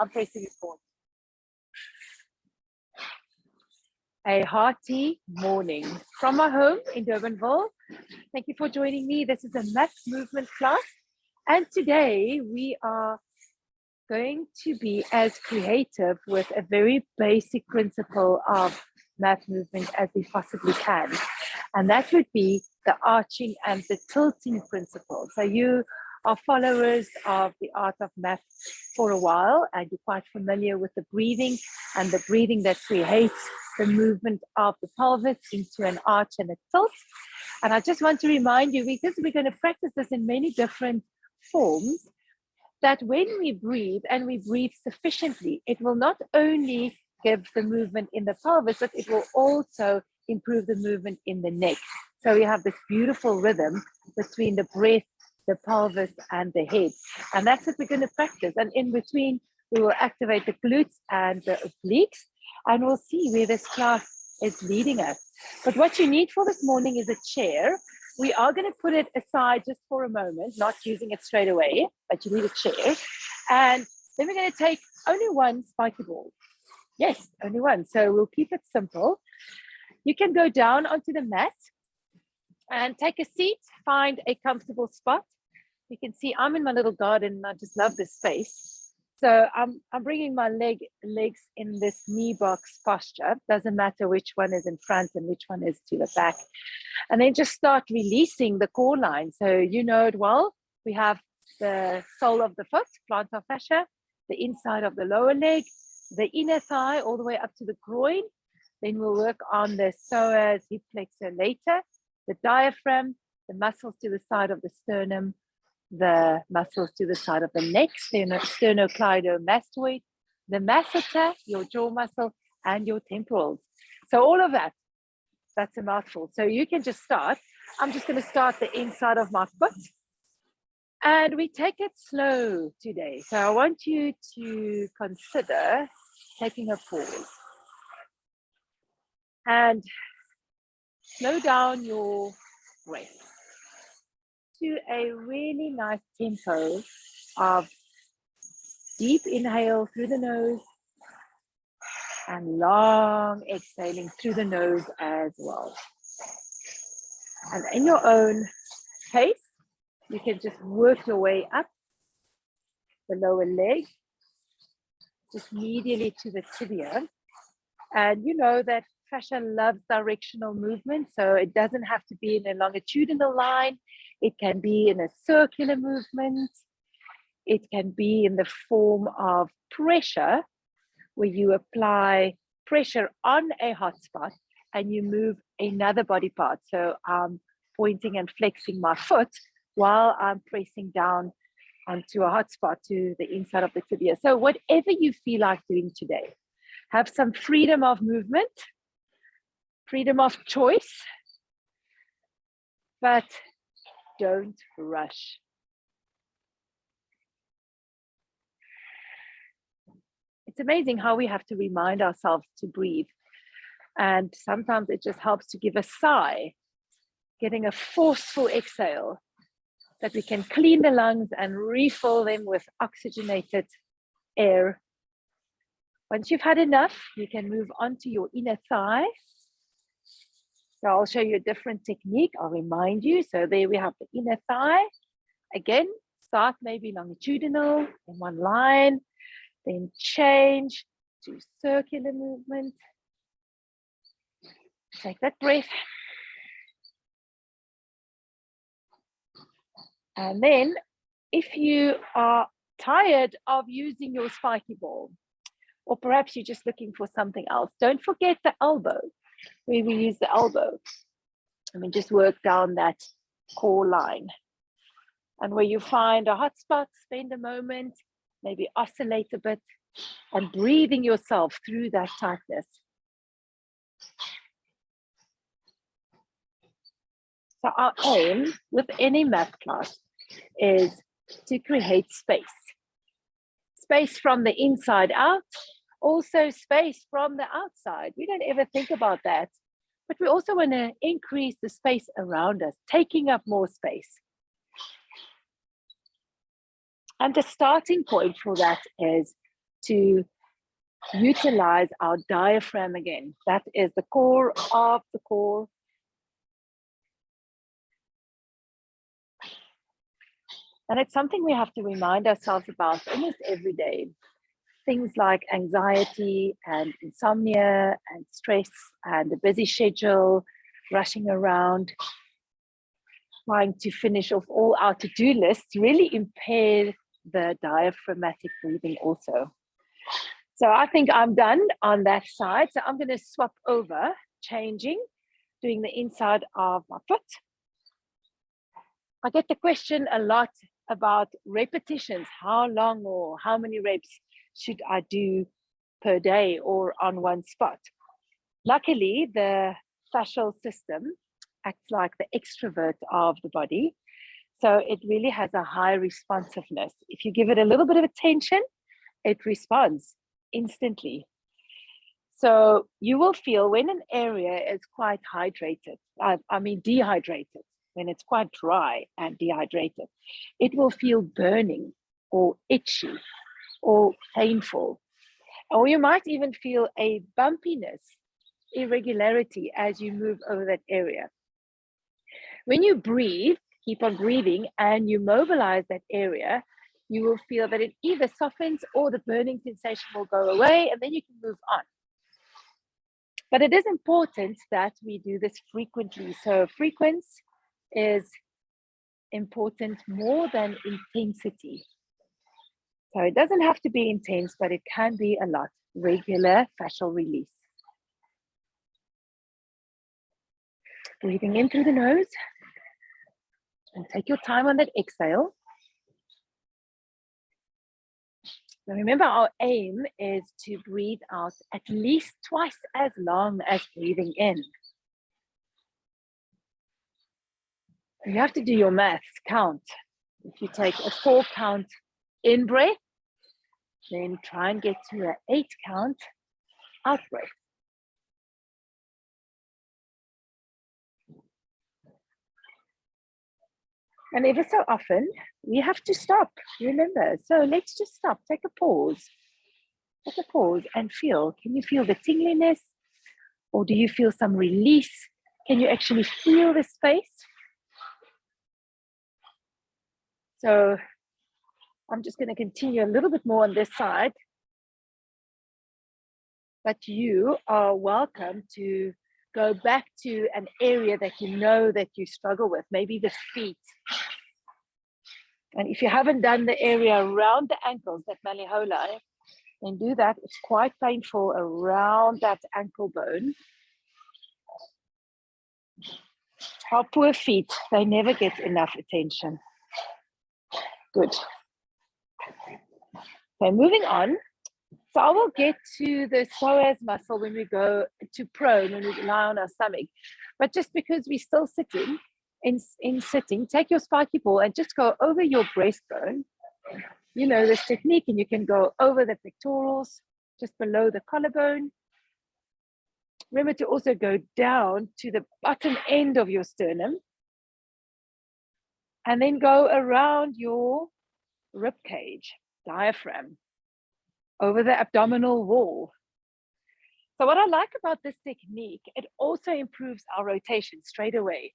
I'm pressing record. A hearty morning from my home in Durbanville. Thank you for joining me. This is a mat movement class, and today we are going to be as creative with a very basic principle of mat movement as we possibly can, and that would be the arching and the tilting principle. So you are followers of the art of mat for a while, and you're quite familiar with the breathing and the breathing that creates the movement of the pelvis into an arch and a tilt. And I just want to remind you, because we're going to practice this in many different forms, that when we breathe and we breathe sufficiently, it will not only give the movement in the pelvis, but it will also improve the movement in the neck. So we have this beautiful rhythm between the breath, the pelvis, and the head. And that's what we're going to practice. And in between, we will activate the glutes and the obliques, and we'll see where this class is leading us. But what you need for this morning is a chair. We are going to put it aside just for a moment, not using it straight away, but you need a chair. And then we're going to take only one spiky ball. Yes, only one. So we'll keep it simple. You can go down onto the mat and take a seat, find a comfortable spot. You can see I'm in my little garden and I just love this space. So I'm bringing my legs in this knee box posture. Doesn't matter which one is in front and which one is to the back. And then just start releasing the core line. So you know it well. We have the sole of the foot, plantar fascia, the inside of the lower leg, the inner thigh all the way up to the groin. Then we'll work on the psoas, hip flexor later, the diaphragm, the muscles to the side of the sternum, the muscles to the side of the neck, sternocleidomastoid, the masseter, your jaw muscle, and your temporals. So all of that, that's a mouthful. So you can just start. I'm just going to start the inside of my foot. And we take it slow today. So I want you to consider taking a pause and slow down your breath to a really nice tempo of deep inhale through the nose and long exhaling through the nose as well. And in your own pace, you can just work your way up the lower leg, just medially to the tibia. And you know that fascia loves directional movement, so it doesn't have to be in a longitudinal line. It can be in a circular movement. It can be in the form of pressure, where you apply pressure on a hot spot and you move another body part. So I'm pointing and flexing my foot while I'm pressing down onto a hot spot to the inside of the tibia. So whatever you feel like doing today, have some freedom of movement, freedom of choice, but don't rush. It's amazing how we have to remind ourselves to breathe. And sometimes it just helps to give a sigh, getting a forceful exhale, that we can clean the lungs and refill them with oxygenated air. Once you've had enough, you can move on to your inner thigh. So I'll show you a different technique. I'll remind you. So there we have the inner thigh. Again, start maybe longitudinal in one line, then change to circular movement. Take that breath. And then if you are tired of using your spiky ball, or perhaps you're just looking for something else, don't forget the elbow, where we use the elbow. And we just work down that core line. And where you find a hot spot, spend a moment, maybe oscillate a bit, and breathing yourself through that tightness. So our aim with any mat class is to create space. Space from the inside out, also space from the outside. We don't ever think about that, but we also want to increase the space around us, taking up more space. And the starting point for that is to utilize our diaphragm again. That is the core of the core. And it's something we have to remind ourselves about almost every day. Things like anxiety and insomnia and stress and a busy schedule, rushing around, trying to finish off all our to-do lists really impair the diaphragmatic breathing also. So I think I'm done on that side. So I'm going to swap over, changing, doing the inside of my foot. I get the question a lot about repetitions. How long or how many reps should I do per day or on one spot? Luckily, the fascial system acts like the extrovert of the body. So it really has a high responsiveness. If you give it a little bit of attention, it responds instantly. So you will feel when an area is quite hydrated, dehydrated, when it's quite dry and dehydrated, it will feel burning or itchy or painful. Or you might even feel a bumpiness, irregularity as you move over that area. When you breathe, keep on breathing, and you mobilize that area, you will feel that it either softens or the burning sensation will go away, and then you can move on. But it is important that we do this frequently. So frequency is important more than intensity. So it doesn't have to be intense, but it can be a lot. Regular fascial release. Breathing in through the nose. And take your time on that exhale. Now remember, our aim is to breathe out at least twice as long as breathing in. And you have to do your maths, count. If you take a 4 count in breath, then try and get to an 8 count out breath. And ever so often, we have to stop, remember. So let's just stop, take a pause. Take a pause and feel. Can you feel the tingliness? Or do you feel some release? Can you actually feel the space? So I'm just going to continue a little bit more on this side. But you are welcome to go back to an area that you know that you struggle with, maybe the feet. And if you haven't done the area around the ankles, that malihola, then do that. It's quite painful around that ankle bone. Our poor feet, they never get enough attention. Good. Okay, moving on. So I will get to the psoas muscle when we go to prone, when we lie on our stomach. But just because we're still sitting, in sitting, take your spiky ball and just go over your breastbone. You know this technique, and you can go over the pectorals, just below the collarbone. Remember to also go down to the bottom end of your sternum. And then go around your rib cage, diaphragm, over the abdominal wall. So what I like about this technique, it also improves our rotation straight away.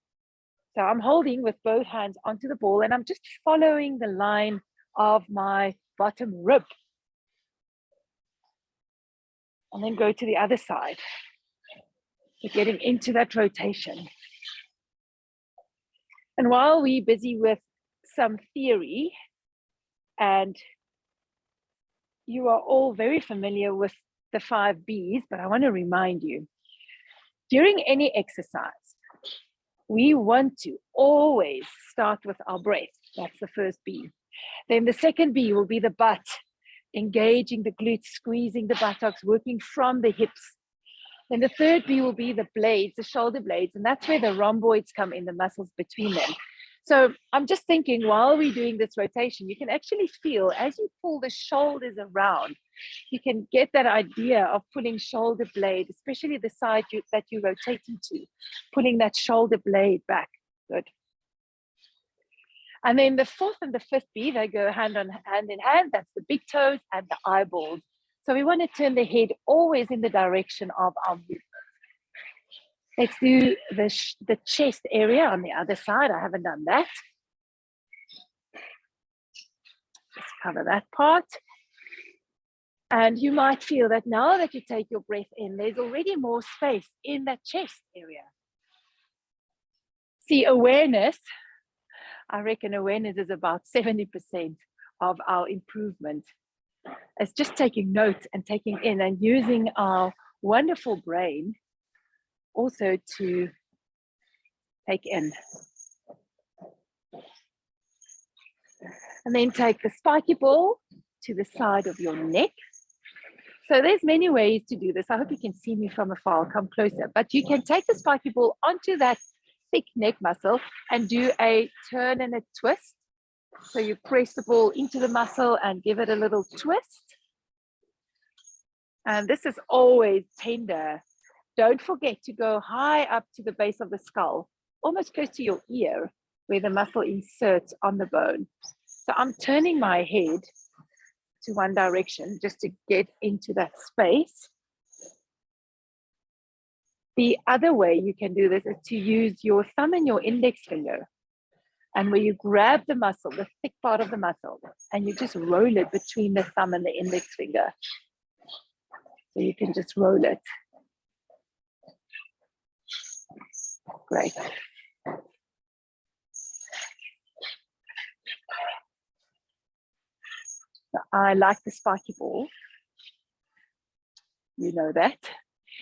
So I'm holding with both hands onto the ball, and I'm just following the line of my bottom rib. And then go to the other side. So getting into that rotation. And while we're busy with some theory, and you are all very familiar with the 5 Bs, but I want to remind you, during any exercise, we want to always start with our breath. That's the first B. Then the second B will be the butt, engaging the glutes, squeezing the buttocks, working from the hips. Then the third B will be the blades, the shoulder blades, and that's where the rhomboids come in, the muscles between them. So I'm just thinking, while we're doing this rotation, you can actually feel as you pull the shoulders around, you can get that idea of pulling shoulder blade, especially the side that you're rotating to, pulling that shoulder blade back. Good. And then the fourth and the fifth B, they go hand in hand. That's the big toes and the eyeballs. So we want to turn the head always in the direction of our movement. Let's do the chest area on the other side. I haven't done that. Let's cover that part. And you might feel that now that you take your breath in, there's already more space in that chest area. See, awareness, I reckon awareness is about 70% of our improvement. It's just taking note and taking in and using our wonderful brain also to take in. And then take the spiky ball to the side of your neck. So there's many ways to do this. I hope you can see me from afar. I'll come closer. But you can take the spiky ball onto that thick neck muscle and do a turn and a twist. So you press the ball into the muscle and give it a little twist. And this is always tender. Don't forget to go high up to the base of the skull, almost close to your ear, where the muscle inserts on the bone. So I'm turning my head to one direction just to get into that space. The other way you can do this is to use your thumb and your index finger. And where you grab the muscle, the thick part of the muscle, and you just roll it between the thumb and the index finger. So you can just roll it. Great. I like the spiky ball. You know that.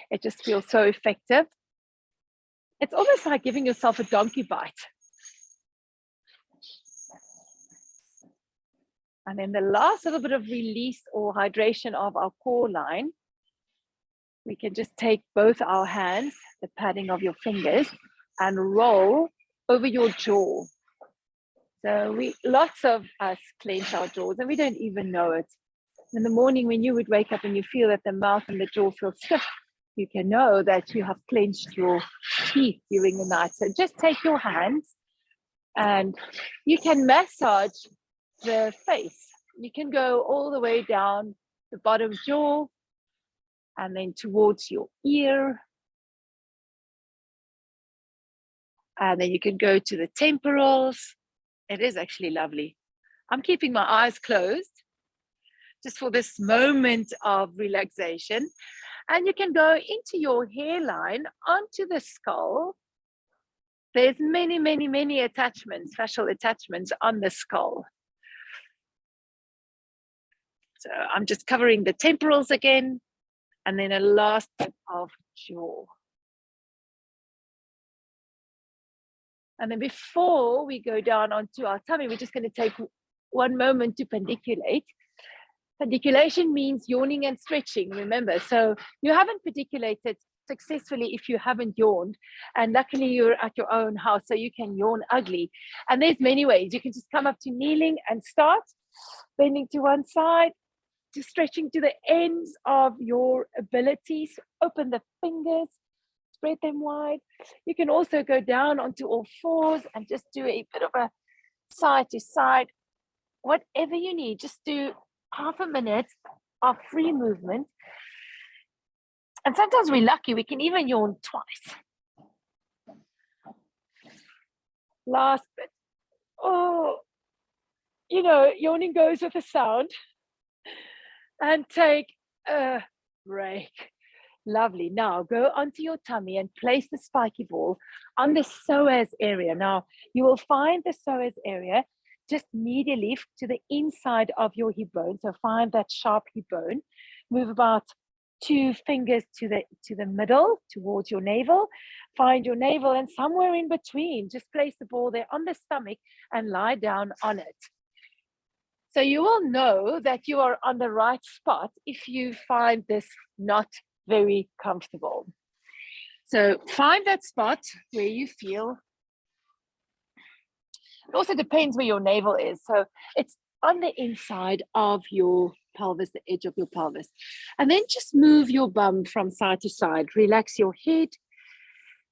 It just feels so effective. It's almost like giving yourself a donkey bite. And then the last little bit of release or hydration of our core line, we can just take both our hands, the padding of your fingers, and roll over your jaw. So lots of us clench our jaws and we don't even know it. In the morning when you would wake up and you feel that the mouth and the jaw feel stiff, you can know that you have clenched your teeth during the night. So just take your hands and you can massage the face. You can go all the way down the bottom jaw and then towards your ear. And then you can go to the temporals. It is actually lovely. I'm keeping my eyes closed just for this moment of relaxation. And you can go into your hairline, onto the skull. There's many, many, many attachments, fascial attachments on the skull. So I'm just covering the temporals again, and then a last bit of jaw. And then before we go down onto our tummy, we're just going to take one moment to peniculate. Peniculation means yawning and stretching, remember. So you haven't peniculated successfully if you haven't yawned. And luckily you're at your own house, so you can yawn ugly. And there's many ways. You can just come up to kneeling and start bending to one side, to stretching to the ends of your abilities. Open the fingers, spread them wide. You can also go down onto all fours and just do a bit of a side to side. Whatever you need, just do half a minute of free movement. And sometimes we're lucky, we can even yawn twice. Last bit. Oh, you know, yawning goes with a sound. And take a break. Lovely. Now go onto your tummy and place the spiky ball on the psoas area. Now you will find the psoas area just medially to the inside of your hip bone. So find that sharp hip bone. Move about 2 fingers to the middle towards your navel. Find your navel, and somewhere in between, just place the ball there on the stomach and lie down on it. So you will know that you are on the right spot if you find this not very comfortable. So find that spot where you feel. It also depends where your navel is. So it's on the inside of your pelvis, the edge of your pelvis. And then just move your bum from side to side. Relax your head.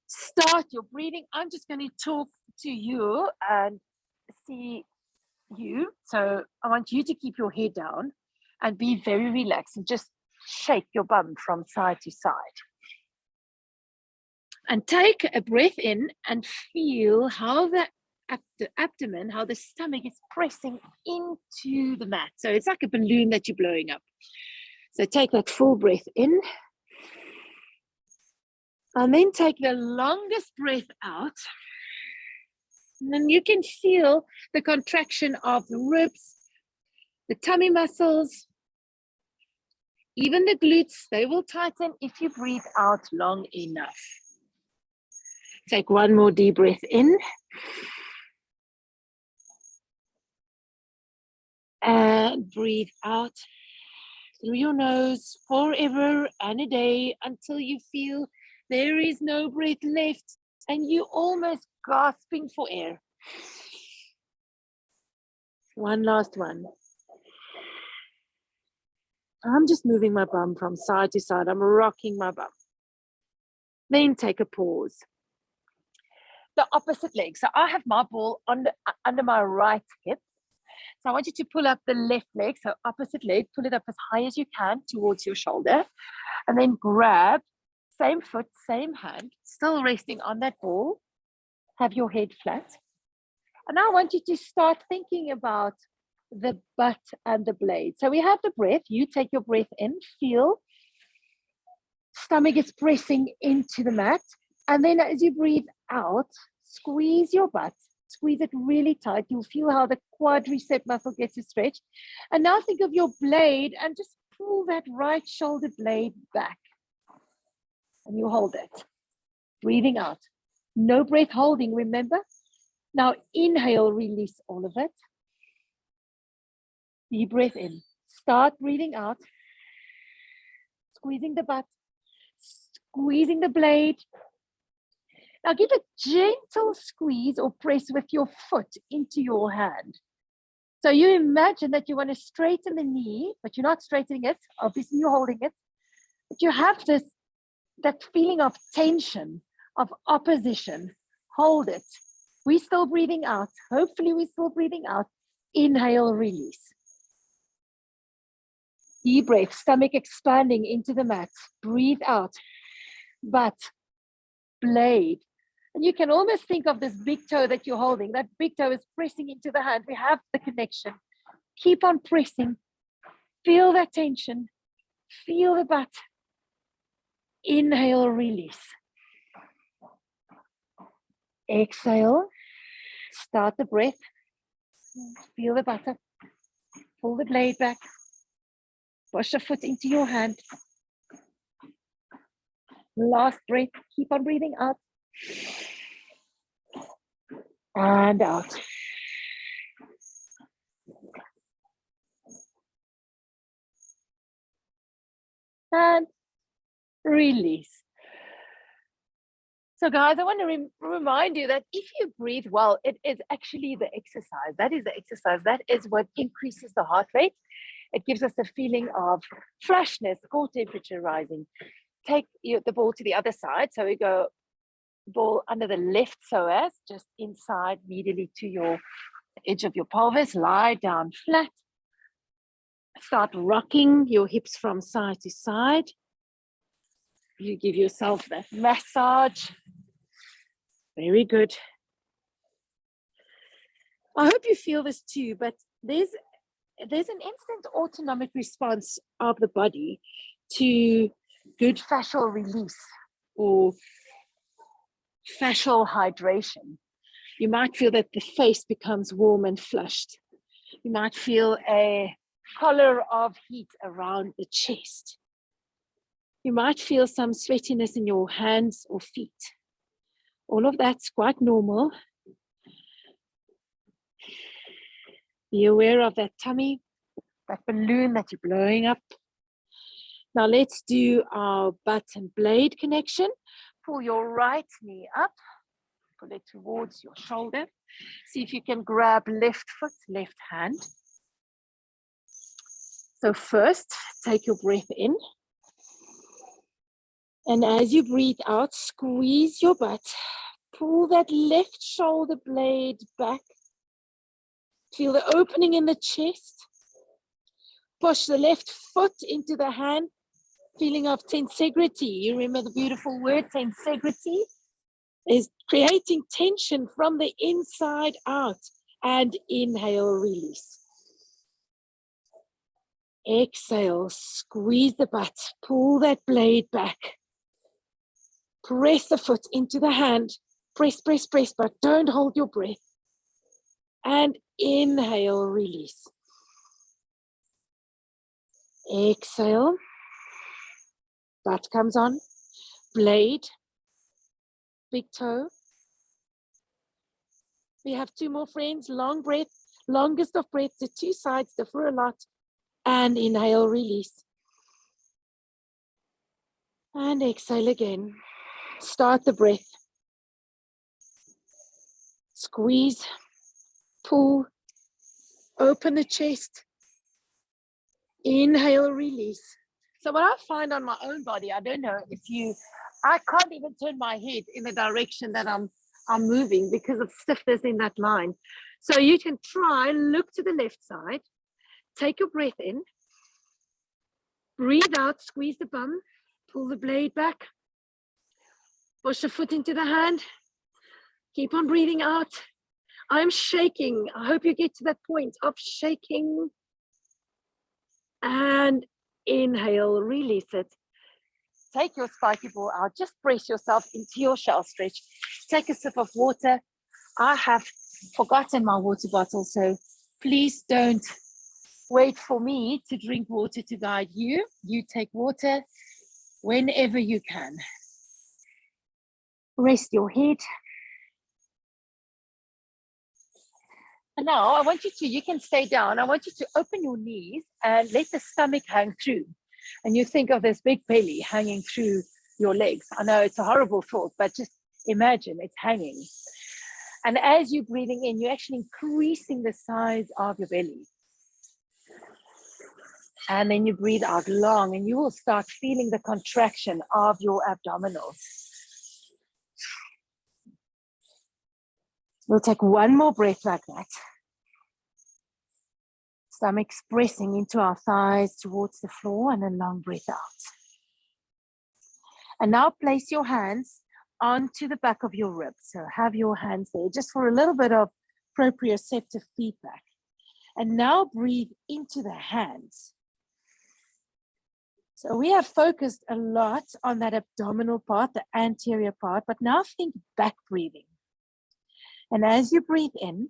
Start your breathing. I'm just going to talk to you and see you. So I want you to keep your head down and be very relaxed and just shake your bum from side to side. And take a breath in and feel how the abdomen, how the stomach is pressing into the mat. So it's like a balloon that you're blowing up. So take that full breath in. And then take the longest breath out. And then you can feel the contraction of the ribs, the tummy muscles, even the glutes. They will tighten if you breathe out long enough. Take one more deep breath in. And breathe out through your nose forever and a day until you feel there is no breath left and you're almost gasping for air. One last one. I'm just moving my bum from side to side. I'm rocking my bum. Then take a pause. The opposite leg. So I have my ball under my right hip. So I want you to pull up the left leg. So opposite leg, pull it up as high as you can towards your shoulder. And then grab, same foot, same hand, still resting on that ball. Have your head flat. And now I want you to start thinking about the butt and the blade. So we have the breath. You take your breath in, feel stomach is pressing into the mat. And then as you breathe out, squeeze your butt. Squeeze it really tight. You'll feel how the quadricep muscle gets to stretch. And now think of your blade and just pull that right shoulder blade back. And you hold it. Breathing out. No breath holding, remember? Now inhale, release all of it. Deep breath in. Start breathing out. Squeezing the butt. Squeezing the blade. Now give a gentle squeeze or press with your foot into your hand. So you imagine that you want to straighten the knee, but you're not straightening it. Obviously you're holding it. But you have that feeling of tension, of opposition. Hold it. We're still breathing out. Hopefully we're still breathing out. Inhale, release. Deep breath, stomach expanding into the mat. Breathe out. Butt, blade. And you can almost think of this big toe that you're holding. That big toe is pressing into the hand. We have the connection. Keep on pressing. Feel that tension. Feel the butt. Inhale, release. Exhale. Start the breath. Feel the butt up. Pull the blade back. Push the foot into your hand. Last breath. Keep on breathing out. And out. And release. So guys, I want to remind you that if you breathe well, it is actually the exercise. That is the exercise. That is what increases the heart rate. It gives us a feeling of flushness, core temperature rising. Take the ball to the other side. So we go ball under the left psoas, just inside, medially to your edge of your pelvis. Lie down flat. Start rocking your hips from side to side. You give yourself that massage. Very good. I hope you feel this too, but there's an instant autonomic response of the body to good fascial release or fascial hydration. You might feel that the face becomes warm and flushed. You might feel a collar of heat around the chest. You might feel some sweatiness in your hands or feet. All of that's quite normal. Be aware of that tummy, that balloon that you're blowing up. Now let's do our butt and blade connection. Pull your right knee up. Pull it towards your shoulder. See if you can grab left foot, left hand. So first, take your breath in. And as you breathe out, squeeze your butt. Pull that left shoulder blade back. Feel the opening in the chest. Push the left foot into the hand. feeling of tensegrity. You remember the beautiful word tensegrity? Is creating tension from the inside out. And inhale, release. Exhale, squeeze the butt, pull that blade back. Press the foot into the hand. Press, press, press, but don't hold your breath. And inhale, release. Exhale. Butt comes on. Blade. Big toe. We have two more friends. Long breath. Longest of breaths. The two sides differ a lot. And inhale, release. And exhale again. Start the breath. Squeeze. Pull. Open the chest. Inhale, release. So what I find on my own body, I don't know if I can't even turn my head in the direction that I'm moving because of stiffness in that line. So you can try, look to the left side, take your breath in, breathe out, squeeze the bum, pull the blade back, push the foot into the hand, keep on breathing out. I'm shaking. I hope you get to that point of shaking. And inhale, release it. Take your spiky ball out. Just brace yourself into your shell stretch. Take a sip of water. I have forgotten my water bottle, so please don't wait for me to drink water to guide you. You take water whenever you can. Rest your head. And now I want you can stay down. I want you to open your knees and let the stomach hang through. And you think of this big belly hanging through your legs. I know it's a horrible thought, but just imagine it's hanging. And as you're breathing in, you're actually increasing the size of your belly. And then you breathe out long and you will start feeling the contraction of your abdominals. We'll take one more breath like that. Stomach pressing into our thighs towards the floor and a long breath out. And now place your hands onto the back of your ribs. So have your hands there just for a little bit of proprioceptive feedback. And now breathe into the hands. So we have focused a lot on that abdominal part, the anterior part, but now think back breathing. And as you breathe in,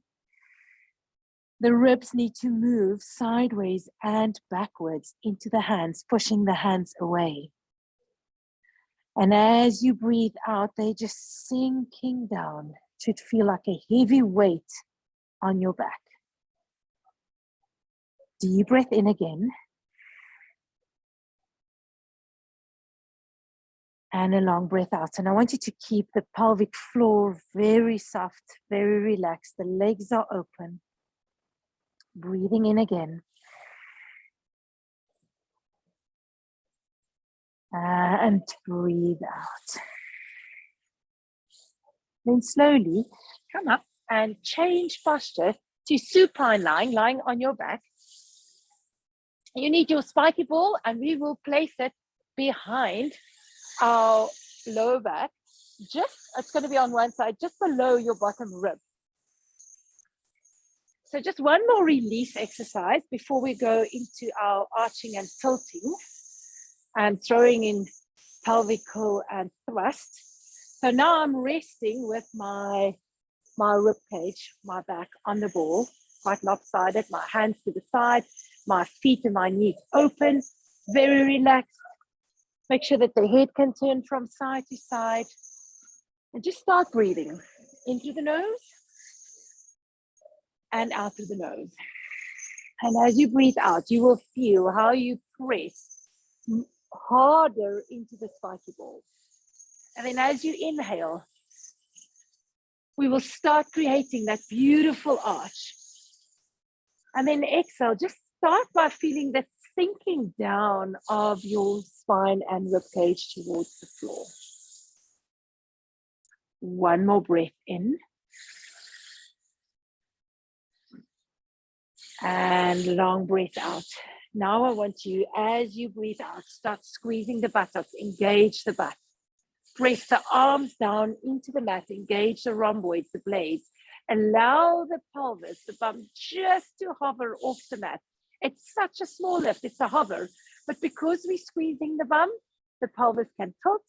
the ribs need to move sideways and backwards into the hands, pushing the hands away. And as you breathe out, they're just sinking down. It should feel like a heavy weight on your back. Deep breath in again. And a long breath out. And I want you to keep the pelvic floor very soft, very relaxed. The legs are open. Breathing in again. And breathe out. Then slowly come up and change posture to supine lying on your back. You need your spiky ball and we will place it behind our lower back. It's going to be on one side, just below your bottom rib. So just one more release exercise before we go into our arching and tilting and throwing in pelvical and thrust. So now I'm resting with my rib cage, my back on the ball, quite lopsided, my hands to the side, my feet and my knees open, very relaxed. Make sure that the head can turn from side to side. And just start breathing in through the nose and out through the nose. And as you breathe out, you will feel how you press harder into the spiky ball. And then as you inhale, we will start creating that beautiful arch. And then exhale, just start by feeling that sinking down of your spine and rib cage towards the floor. One more breath in. And long breath out. Now I want you, as you breathe out, start squeezing the buttocks, engage the butt. Press the arms down into the mat, engage the rhomboids, the blades. Allow the pelvis, the bum, just to hover off the mat. It's such a small lift, it's a hover. But because we're squeezing the bum, the pelvis can tilt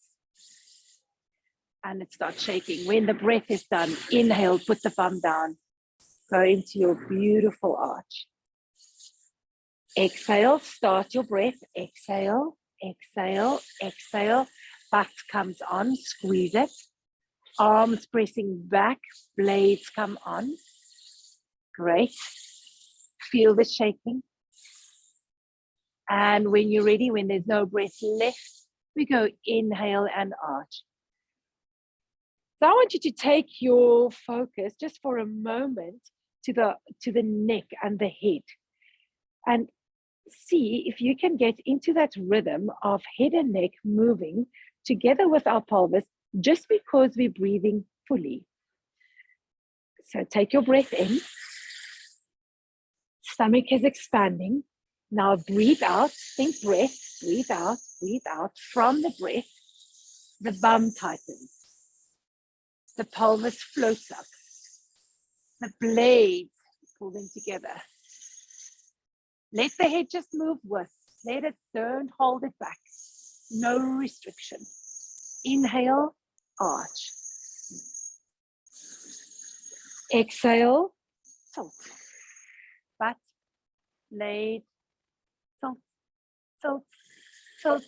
and it starts shaking. When the breath is done, inhale, put the bum down. Go into your beautiful arch. Exhale, start your breath. Exhale, exhale, exhale. Butt comes on, squeeze it. Arms pressing back, blades come on. Great. Feel the shaking. And when you're ready, when there's no breath left, we go inhale and arch. So I want you to take your focus just for a moment to the neck and the head. And see if you can get into that rhythm of head and neck moving together with our pelvis, just because we're breathing fully. So take your breath in. Stomach is expanding. Now breathe out, think breath, breathe out, breathe out. From the breath, the bum tightens. The pelvis floats up. The blades pull them together. Let the head just move with. Let it, don't hold it back. No restriction. Inhale, arch. Exhale, tilt. Butt, blade, tilt, tilt, tilt,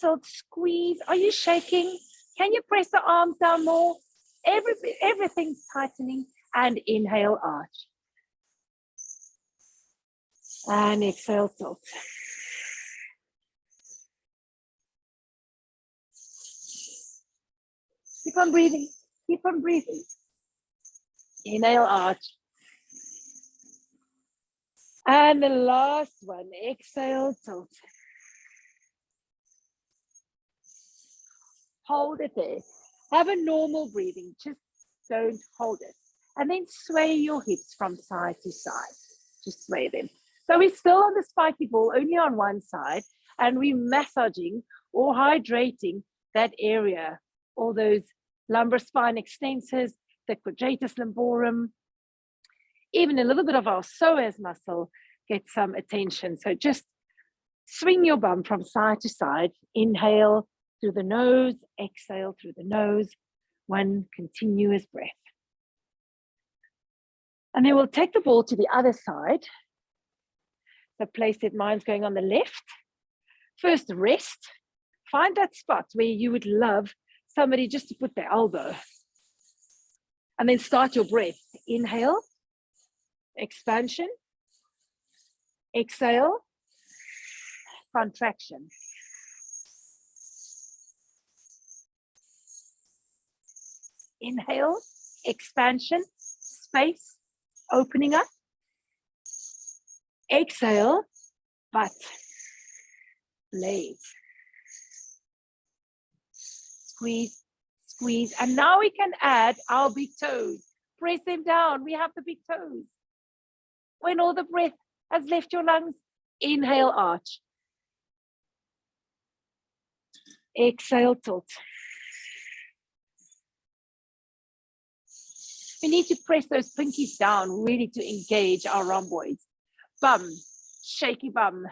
tilt, squeeze. Are you shaking? Can you press the arms down more? Everything's tightening. And inhale, arch. And exhale, tilt. Keep on breathing. Keep on breathing. Inhale, arch. And the last one, exhale, tilt. Hold it there. Have a normal breathing. Just don't hold it. And then sway your hips from side to side. Just sway them. So we're still on the spiky ball, only on one side, and we're massaging or hydrating that area, all those lumbar spine extensors, the quadratus lumborum, even a little bit of our psoas muscle gets some attention. So just swing your bum from side to side. Inhale through the nose, exhale through the nose. One continuous breath. And then we'll take the ball to the other side. So place it, mine's going on the left. First, rest. Find that spot where you would love somebody just to put their elbow. And then start your breath. Inhale, expansion. Exhale, contraction. Inhale, expansion, space, opening up. Exhale, butt, blades. Squeeze, squeeze. And now we can add our big toes. Press them down. We have the big toes. When all the breath has left your lungs, inhale, arch. Exhale, tilt. We need to press those pinkies down, really to engage our rhomboids. Bum, shaky bum.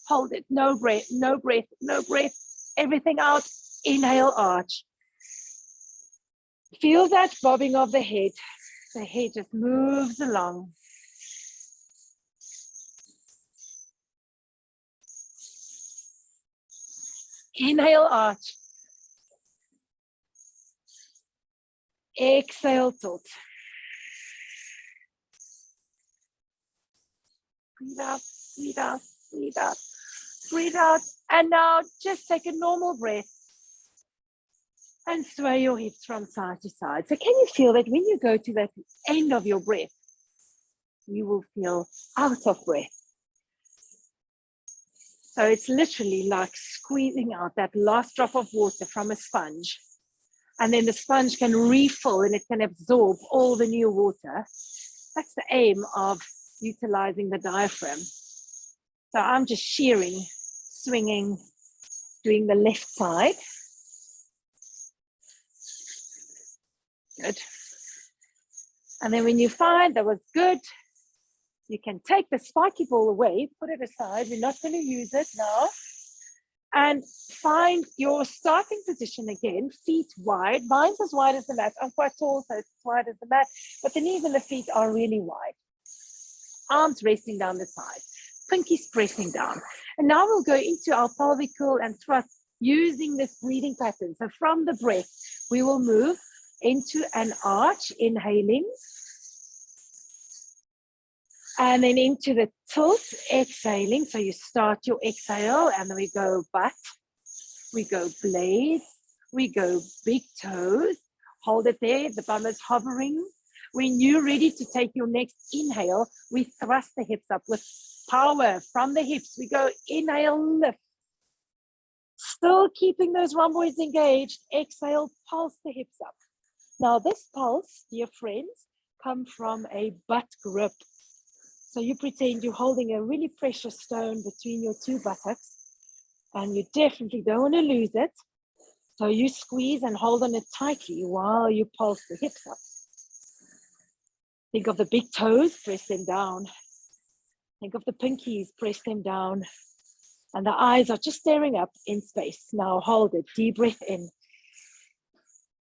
Hold it. No breath, no breath, no breath. Everything out. Inhale, arch. Feel that bobbing of the head. The head just moves along. Inhale, arch. Exhale, tilt. Breathe out, breathe out, breathe out, breathe out. And now just take a normal breath and sway your hips from side to side. So can you feel that when you go to that end of your breath, you will feel out of breath. So it's literally like squeezing out that last drop of water from a sponge. And then the sponge can refill and it can absorb all the new water. That's the aim of utilizing the diaphragm. So I'm just shearing, swinging, doing the left side. Good. And then when you find that was good, you can take the spiky ball away, put it aside. We're not going to use it now. And find your starting position again, feet wide. Mine's as wide as the mat. I'm quite tall, so it's as wide as the mat, but the knees and the feet are really wide. Arms resting down the side, pinkies pressing down. And now we'll go into our pelvic curl and thrust using this breathing pattern. So from the breath, we will move into an arch, inhaling, and then into the tilt, exhaling. So you start your exhale, and then we go butt, we go blades, we go big toes. Hold it there, the bum is hovering. When you're ready to take your next inhale, we thrust the hips up with power from the hips. We go inhale, lift. Still keeping those rhomboids engaged. Exhale, pulse the hips up. Now this pulse, dear friends, come from a butt grip. So you pretend you're holding a really precious stone between your two buttocks, and you definitely don't want to lose it. So you squeeze and hold on it tightly while you pulse the hips up. Think of the big toes, press them down. Think of the pinkies, press them down. And the eyes are just staring up in space. Now hold it, deep breath in.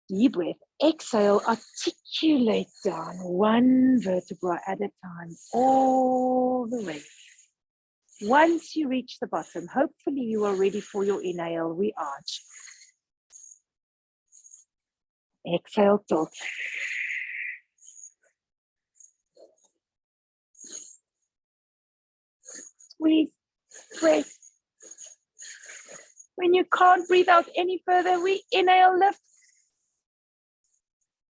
Deep breath, exhale, articulate down, one vertebra at a time, all the way. Once you reach the bottom, hopefully you are ready for your inhale, we arch. Exhale, tilt. Squeeze, breath. When you can't breathe out any further, we inhale, lift.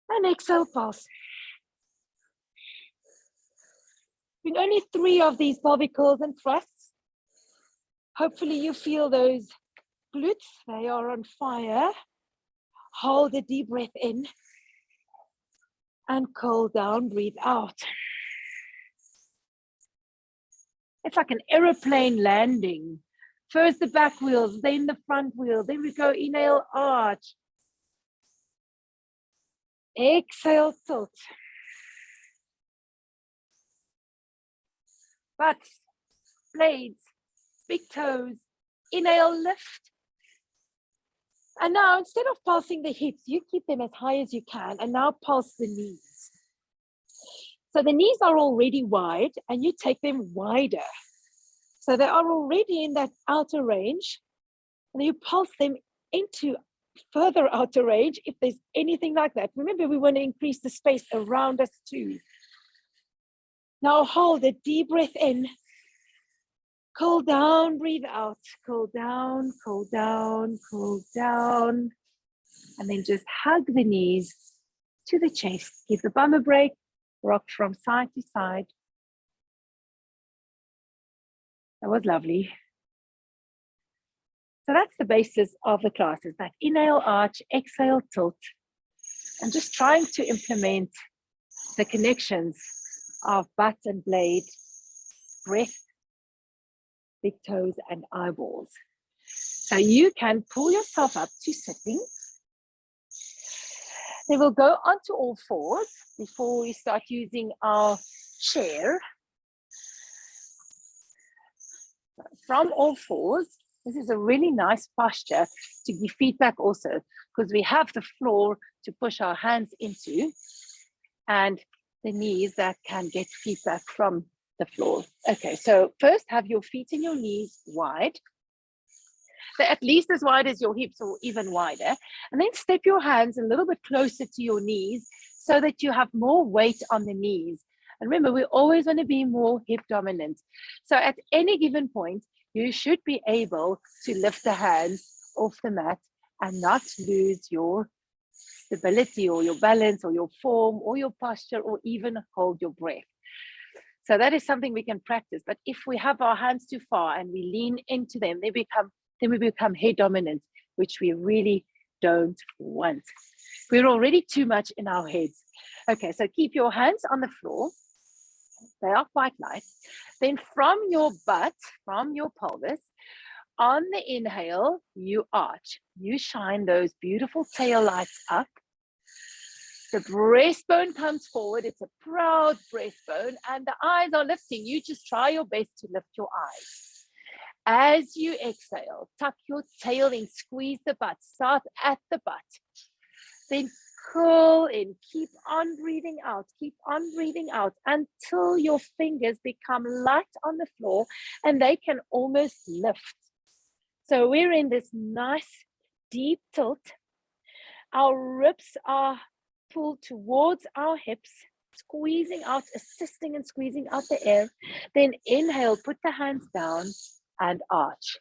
And exhale, pulse. With only 3 of these pelvic curls and thrusts, hopefully you feel those glutes, they are on fire. Hold a deep breath in and curl down, breathe out. It's like an aeroplane landing. First the back wheels, then the front wheel, then we go inhale, arch. Exhale, tilt. Butts, blades, big toes, inhale, lift. And now instead of pulsing the hips, you keep them as high as you can, and now pulse the knees. So the knees are already wide, and you take them wider. So they are already in that outer range, and you pulse them into further outer range if there's anything like that. Remember, we want to increase the space around us too. Now hold a deep breath in. Cool down, breathe out. Cool down, cool down, cool down. And then just hug the knees to the chest. Give the bum a break. Rock from side to side. That was lovely. So that's the basis of the classes, that inhale, arch, exhale, tilt. And just trying to implement the connections of butt and blade, breath, big toes, and eyeballs. So you can pull yourself up to sitting. Then we'll go onto all fours before we start using our chair. From all fours, this is a really nice posture to give feedback also, because we have the floor to push our hands into and the knees that can get feedback from the floor. Okay, so first have your feet and your knees wide. They're at least as wide as your hips or even wider. And then step your hands a little bit closer to your knees so that you have more weight on the knees. And remember, we always want to be more hip dominant. So at any given point, you should be able to lift the hands off the mat and not lose your stability or your balance or your form or your posture or even hold your breath. So that is something we can practice. But if we have our hands too far and we lean into them, then we become head dominant, which we really don't want. We're already too much in our heads. Okay, so keep your hands on the floor. They are quite light. Then from your butt, from your pelvis, on the inhale, you arch. You shine those beautiful tail lights up. The breastbone comes forward. It's a proud breastbone, and the eyes are lifting. You just try your best to lift your eyes. As you exhale, tuck your tail in, squeeze the butt. Start at the butt. Then curl in. Keep on breathing out. Keep on breathing out until your fingers become light on the floor and they can almost lift. So we're in this nice deep tilt. Our ribs are pulled towards our hips, squeezing out, assisting and squeezing out the air. Then inhale, put the hands down and arch.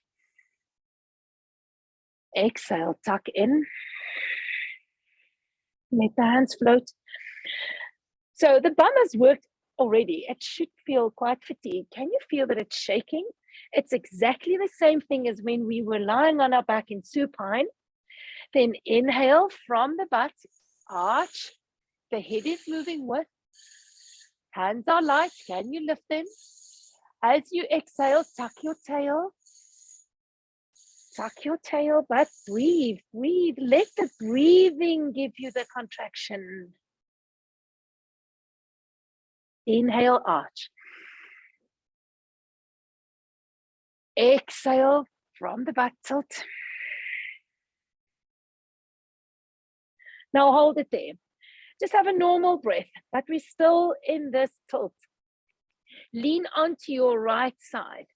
Exhale, tuck in. Let the hands float. So the bum has worked already. It should feel quite fatigued. Can you feel that it's shaking? It's exactly the same thing as when we were lying on our back in supine. Then inhale from the butt, arch. The head is moving with. Hands are light. Can you lift them? As you exhale, tuck your tail. Tuck your tail, but breathe, breathe. Let the breathing give you the contraction. Inhale, arch. Exhale from the butt, tilt. Now hold it there. Just have a normal breath, but we're still in this tilt. Lean onto your right side.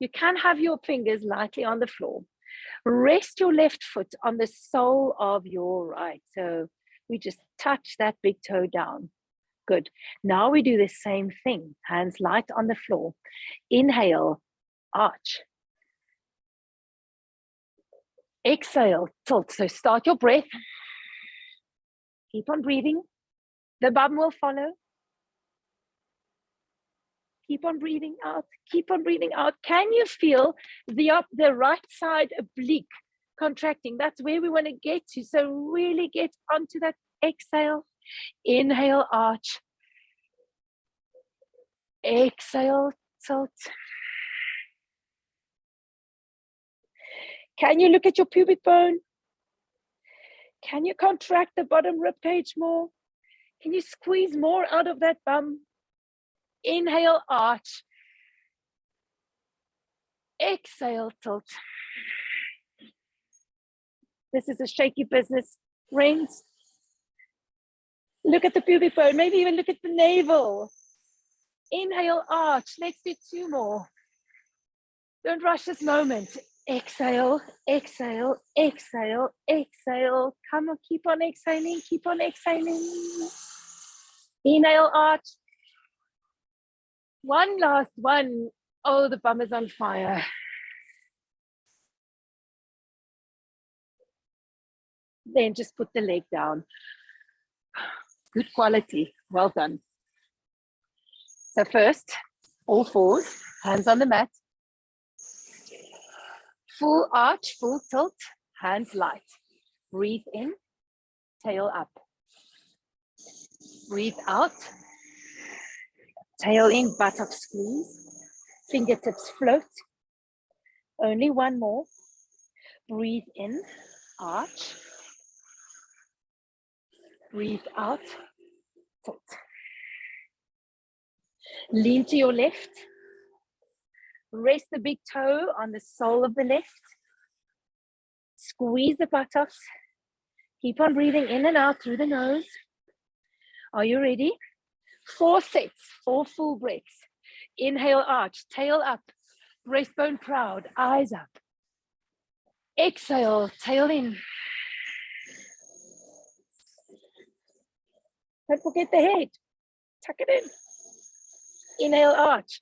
You can have your fingers lightly on the floor. Rest your left foot on the sole of your right. So we just touch that big toe down. Good. Now we do the same thing. Hands light on the floor. Inhale, arch. Exhale, tilt. So start your breath. Keep on breathing. The bum will follow. Keep on breathing out. Keep on breathing out. Can you feel the right side oblique contracting? That's where we want to get to. So really get onto that exhale. Inhale, arch. Exhale, tilt. Can you look at your pubic bone? Can you contract the bottom rib cage more? Can you squeeze more out of that bum? Inhale, arch. Exhale, tilt. This is a shaky business, friends. Look at the pubic bone, maybe even look at the navel. Inhale, arch. Let's do 2 more. Don't rush this moment. Exhale, exhale, exhale, exhale. Come on, keep on exhaling, keep on exhaling. Inhale, arch. One last one. Oh, the bum is on fire. Then just put the leg down. Good quality. Well done. So first, all fours, hands on the mat. Full arch, full tilt, hands light. Breathe in, tail up. Breathe out. Tail in, buttocks squeeze. Fingertips float. Only one more. Breathe in, arch. Breathe out, tilt. Lean to your left. Rest the big toe on the sole of the left. Squeeze the buttocks. Keep on breathing in and out through the nose. Are you ready? 4 sets, 4 full breaths. Inhale, arch, tail up, breastbone proud, eyes up. Exhale, tail in. Don't forget the head. Tuck it in. Inhale, arch.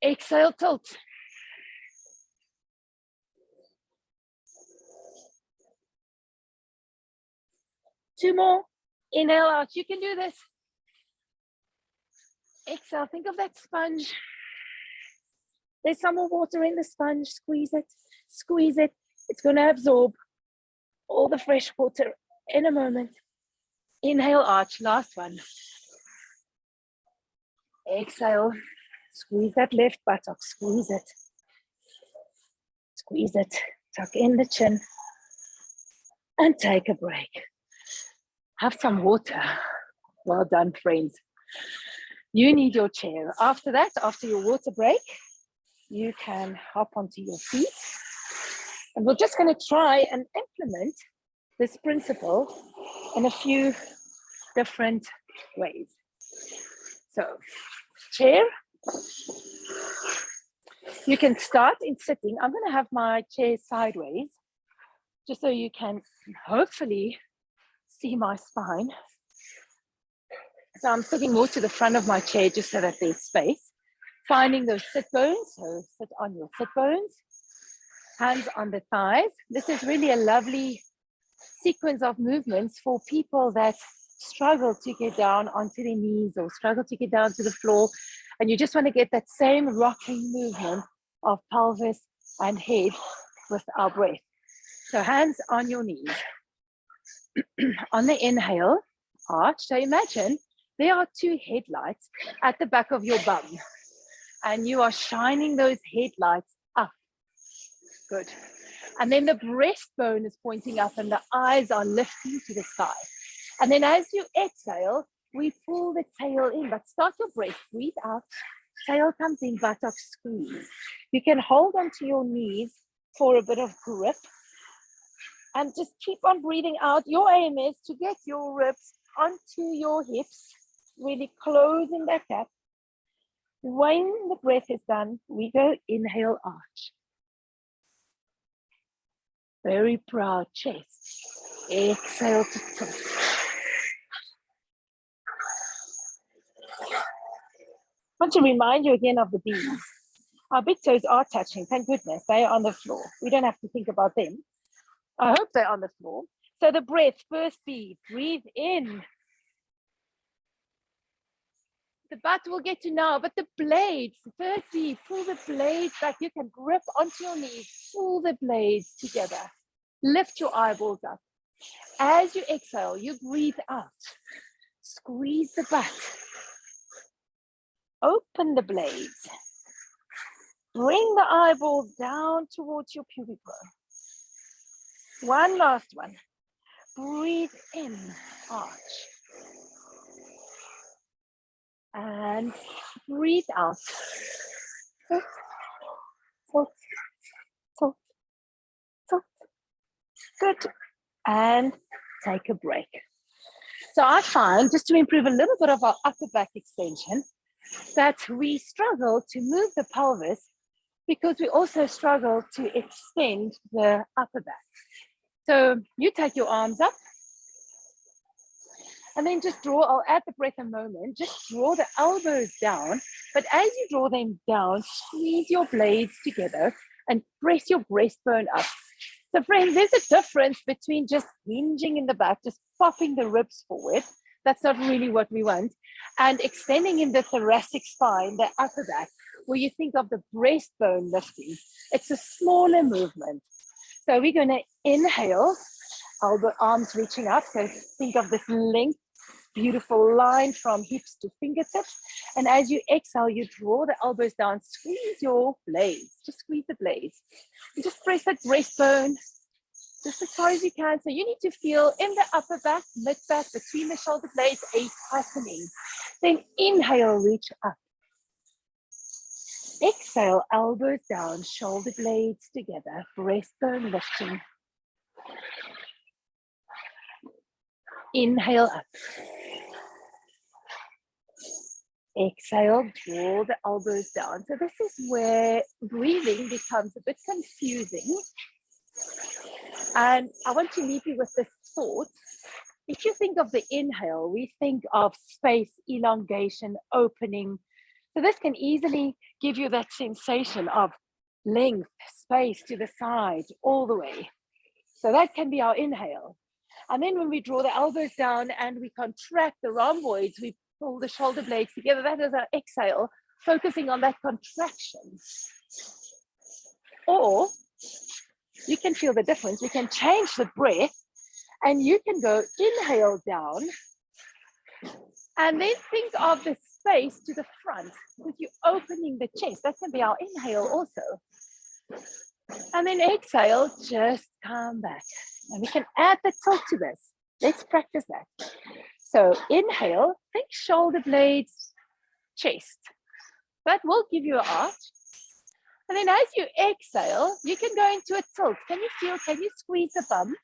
Exhale, tilt. Two more. Inhale, arch. You can do this. Exhale, think of that sponge. There's some more water in the sponge. Squeeze it, squeeze it. It's going to absorb all the fresh water in a moment. Inhale, arch, last one. Exhale, squeeze that left buttock, squeeze it. Squeeze it, tuck in the chin, and take a break. Have some water. Well done, friends. You need your chair. After that, after your water break, you can hop onto your feet. And we're just going to try and implement this principle in a few different ways. So, chair. You can start in sitting. I'm going to have my chair sideways, just so you can hopefully see my spine. So I'm sitting more to the front of my chair just so that there's space. Finding those sit bones, so sit on your sit bones, hands on the thighs. This is really a lovely sequence of movements for people that struggle to get down onto their knees or struggle to get down to the floor. And you just want to get that same rocking movement of pelvis and head with our breath. So hands on your knees. On the inhale, arch. So imagine there are two headlights at the back of your bum, and you are shining those headlights up. Good. And then the breastbone is pointing up and the eyes are lifting to the sky. And then as you exhale, we pull the tail in, but start your breath, breathe out, tail comes in, buttocks squeeze. You can hold onto your knees for a bit of grip and just keep on breathing out. Your aim is to get your ribs onto your hips, really closing that gap. When the breath is done, we go inhale, arch. Very proud chest. Exhale to tilt. I want to remind you again of the bees. Our big toes are touching, thank goodness, they are on the floor. We don't have to think about them. I hope they're on the floor. So the breath, first bee, breathe in. The butt we'll get to now, but the blades, third bee, pull the blades back. You can grip onto your knees, pull the blades together. Lift your eyeballs up. As you exhale, you breathe out. Squeeze the butt. Open the blades. Bring the eyeballs down towards your pubic bone. One last one. Breathe in, arch. And breathe out. Tilt, tilt, tilt, tilt. Good. And take a break. So I find, just to improve a little bit of our upper back extension, that we struggle to move the pelvis because we also struggle to extend the upper back. So you take your arms up and then just draw, I'll add the breath a moment, just draw the elbows down, but as you draw them down, squeeze your blades together and press your breastbone up. So friends, there's a difference between just hinging in the back, just popping the ribs forward. That's not really what we want. And extending in the thoracic spine, the upper back, where you think of the breastbone lifting. It's a smaller movement. So we're going to inhale, elbow arms reaching up. So think of this length, beautiful line from hips to fingertips. And as you exhale, you draw the elbows down, squeeze your blades, just squeeze the blades. And just press that breastbone just as far as you can. So you need to feel in the upper back, mid back, between the shoulder blades, a tightening. Then inhale, reach up. Exhale, elbows down, shoulder blades together, breastbone lifting. Inhale up. Exhale, draw the elbows down. So this is where breathing becomes a bit confusing. And I want to leave you with this thought. If you think of the inhale, we think of space, elongation, opening. So this can easily give you that sensation of length, space to the side, all the way. So that can be our inhale. And then when we draw the elbows down and we contract the rhomboids, we pull the shoulder blades together. That is our exhale, focusing on that contraction. Or you can feel the difference. We can change the breath and you can go inhale down And then think of the space to the front with you opening the chest. That can be our inhale also. And then exhale, just come back. And we can add the tilt to this. Let's practice that. So inhale, think shoulder blades, chest. That will give you an arch. And then as you exhale, you can go into a tilt. Can you squeeze the bum?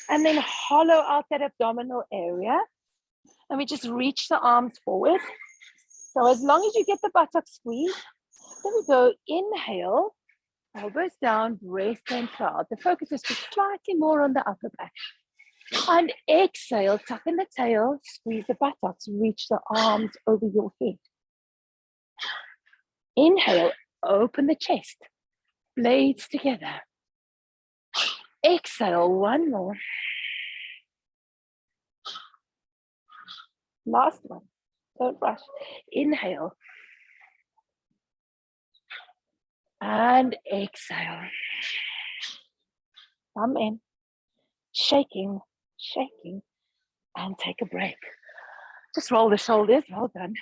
And then hollow out that abdominal area. And we just reach the arms forward. So as long as you get the buttock squeeze, then we go inhale, elbows down, breastbone proud. The focus is just slightly more on the upper back. And exhale, tuck in the tail, squeeze the buttocks, reach the arms over your head. Inhale, open the chest, blades together. Exhale, one more. Last one, don't rush. Inhale. And exhale. Come in, shaking, shaking, and take a break. Just roll the shoulders, well done.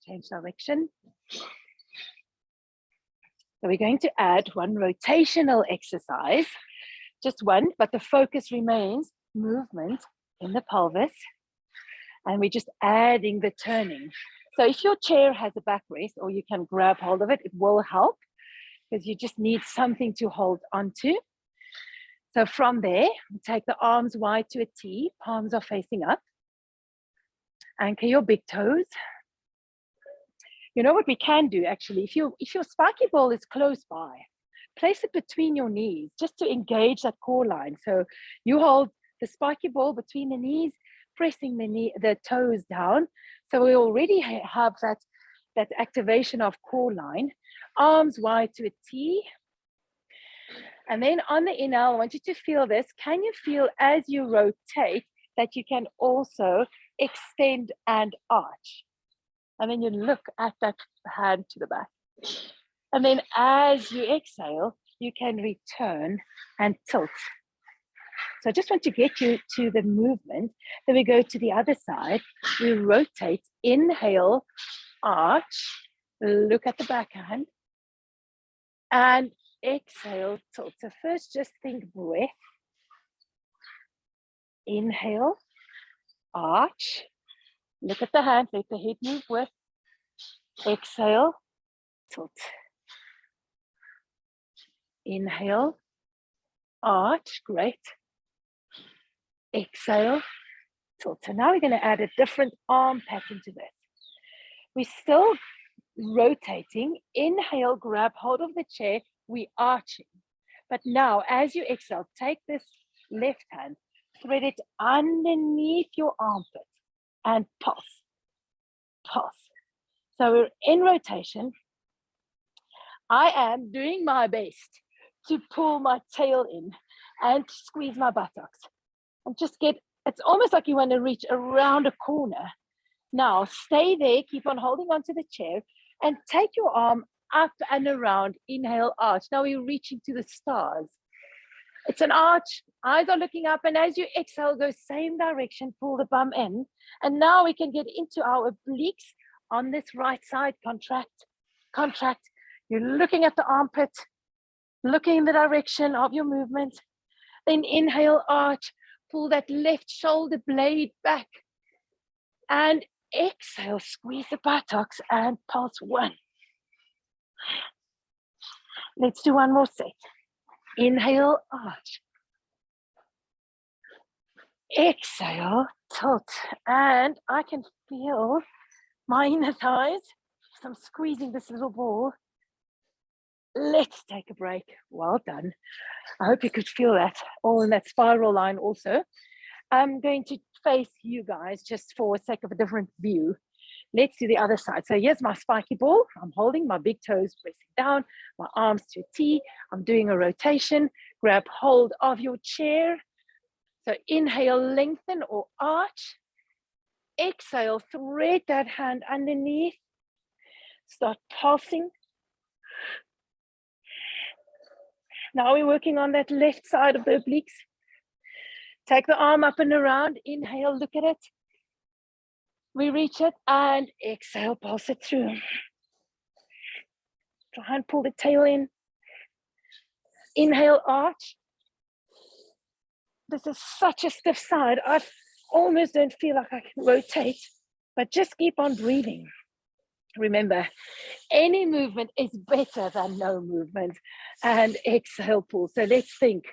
Change direction. So we're going to add one rotational exercise, just one, but the focus remains movement in the pelvis. And we're just adding the turning. So if your chair has a backrest or you can grab hold of it, it will help because you just need something to hold onto. So from there, take the arms wide to a T, palms are facing up. Anchor your big toes. You know what we can do actually, if your spiky ball is close by, place it between your knees just to engage that core line. So you hold the spiky ball between the knees, pressing the toes down. So we already have that activation of core line. Arms wide to a T. And then on the inhale, I want you to feel this. Can you feel as you rotate that you can also extend and arch? And then you look at that hand to the back. And then as you exhale, you can return and tilt. So I just want to get you to the movement. Then we go to the other side. We rotate, inhale, arch, look at the backhand, and exhale, tilt. So first just think breath. Inhale, arch, look at the hand, let the head move with. Exhale, tilt. Inhale, arch, great. Exhale, tilt. So now we're going to add a different arm pattern to this. We're still rotating. Inhale, grab hold of the chair, we arching. But now as you exhale, take this left hand, thread it underneath your armpit and pulse, pulse. So we're in rotation. I am doing my best to pull my tail in and squeeze my buttocks. And just it's almost like you want to reach around a corner. Now stay there, keep on holding onto the chair and take your arm up and around. Inhale, arch. Now we're reaching to the stars. It's an arch, eyes are looking up, and as you exhale, go same direction, pull the bum in. And now we can get into our obliques on this right side, contract, contract. You're looking at the armpit, looking in the direction of your movement. Then inhale, arch, pull that left shoulder blade back. And exhale, squeeze the buttocks and pulse one. Let's do one more set. Inhale, arch. Exhale, tilt. And I can feel my inner thighs. So I'm squeezing this little ball. Let's take a break. Well done. I hope you could feel that, all in that spiral line also. I'm going to face you guys just for the sake of a different view. Let's do the other side. So here's my spiky ball. I'm holding my big toes pressing down, my arms to a T. I'm doing a rotation. Grab hold of your chair. So inhale, lengthen or arch. Exhale, thread that hand underneath. Start pulsing. Now we're working on that left side of the obliques. Take the arm up and around. Inhale, look at it. We reach it and exhale, pulse it through. Try and pull the tail in. Inhale, arch. This is such a stiff side. I almost don't feel like I can rotate, but just keep on breathing. Remember, any movement is better than no movement. And exhale, pull. So let's think.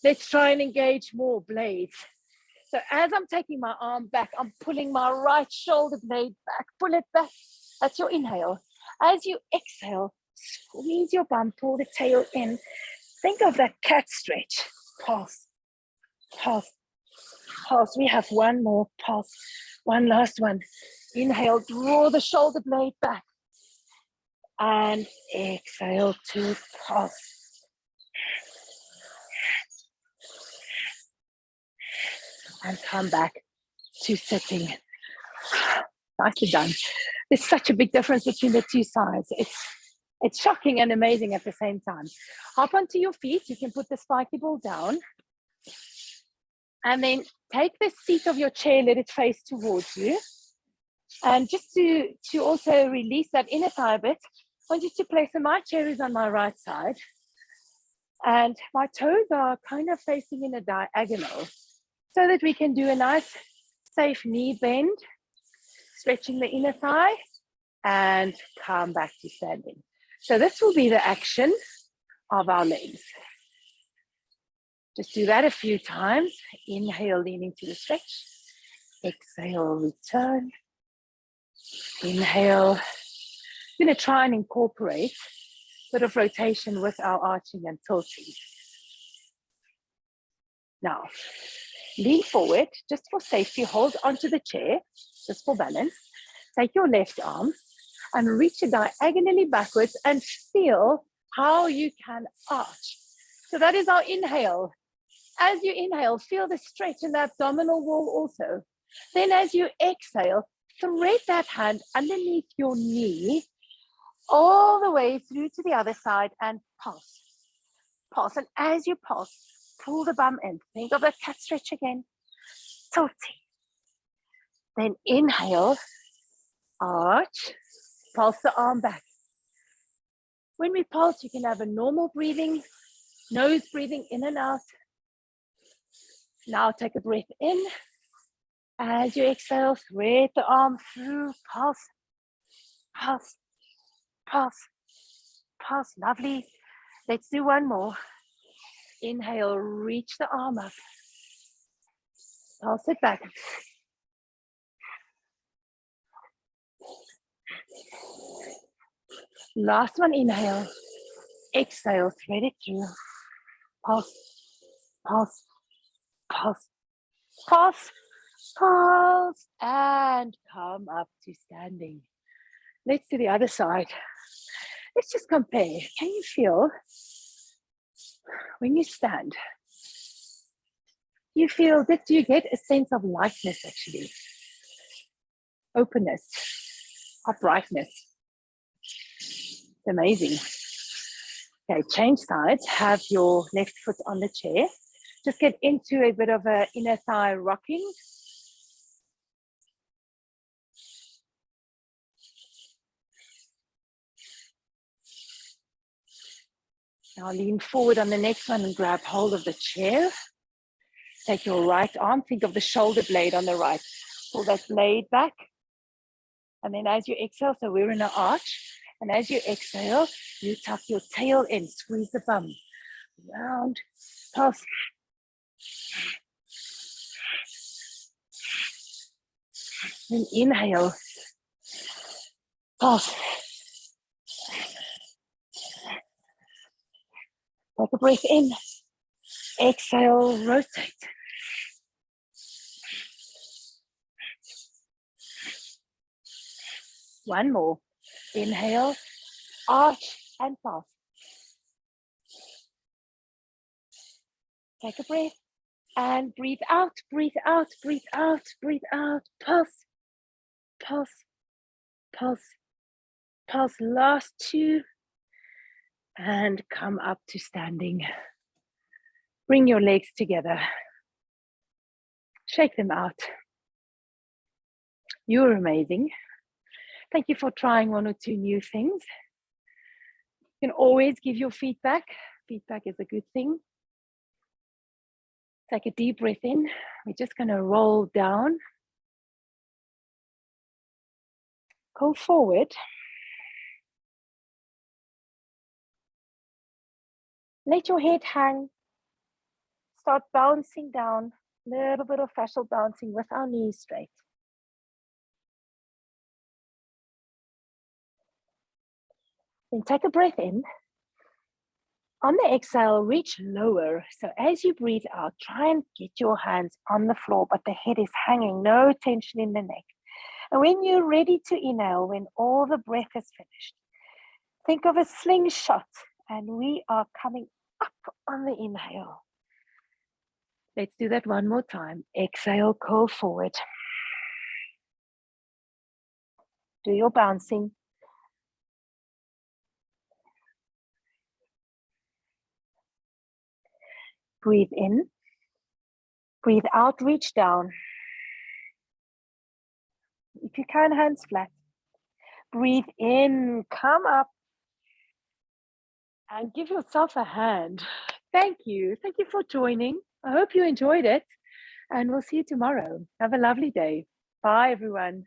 Let's try and engage more blades. So as I'm taking my arm back, I'm pulling my right shoulder blade back. Pull it back. That's your inhale. As you exhale, squeeze your bum, pull the tail in. Think of that cat stretch. Pulse, pulse, pulse. We have one more pulse. One last one. Inhale, draw the shoulder blade back. And exhale to pulse. And come back to sitting. Nicely done. There's such a big difference between the two sides. It's shocking and amazing at the same time. Hop onto your feet. You can put the spiky ball down. And then take the seat of your chair, let it face towards you. And just to also release that inner thigh a bit, I want you to place, so my chair is on my right side. And my toes are kind of facing in a diagonal so that we can do a nice, safe knee bend, stretching the inner thigh and come back to standing. So this will be the action of our legs. Just do that a few times. Inhale, leaning to the stretch. Exhale, return. Inhale. I'm going to try and incorporate a bit of rotation with our arching and tilting. Now, lean forward just for safety. Hold onto the chair just for balance. Take your left arm and reach it diagonally backwards and feel how you can arch. So that is our inhale. As you inhale, feel the stretch in the abdominal wall also. Then as you exhale, thread that hand underneath your knee all the way through to the other side and pulse. Pulse. And as you pulse, pull the bum in. Think of a cat stretch again. Tilting. Then inhale, arch, pulse the arm back. When we pulse, you can have a normal breathing, nose breathing in and out. Now take a breath in. As you exhale, thread the arm through, pulse, pulse, pulse, pulse. Lovely. Let's do one more. Inhale, reach the arm up. Pulse it back. Last one, inhale. Exhale, thread it through. Pulse, pulse, pulse, pulse, pulse, and come up to standing. Let's do the other side. Let's just compare. Can you feel when you stand? You feel that you get a sense of lightness actually, openness, uprightness. It's amazing. Okay, change sides. Have your left foot on the chair. Just get into a bit of an inner thigh rocking. Now lean forward on the next one and grab hold of the chair. Take your right arm, think of the shoulder blade on the right. Pull that blade back. And then as you exhale, so we're in an arch. And as you exhale, you tuck your tail in, squeeze the bum. Round, pulse. Then inhale, pulse. Take a breath in. Exhale, rotate. One more. Inhale, arch and pulse. Take a breath and breathe out, breathe out, breathe out, breathe out. Pulse, pulse, pulse, pulse. Last two. And come up to standing. Bring your legs together. Shake them out. You're amazing. Thank you for trying one or two new things. You can always give your feedback. Feedback is a good thing. Take a deep breath in. We're just going to roll down. Go forward. Let your head hang. Start bouncing down. A little bit of fascial bouncing with our knees straight. Then take a breath in. On the exhale, reach lower. So as you breathe out, try and get your hands on the floor, but the head is hanging, no tension in the neck. And when you're ready to inhale, when all the breath is finished, think of a slingshot, and we are coming up on the inhale. Let's do that one more time. Exhale, curl forward. Do your bouncing. Breathe in. Breathe out, reach down. If you can, hands flat. Breathe in, come up. And give yourself a hand. Thank you. Thank you for joining. I hope you enjoyed it. And we'll see you tomorrow. Have a lovely day. Bye, everyone.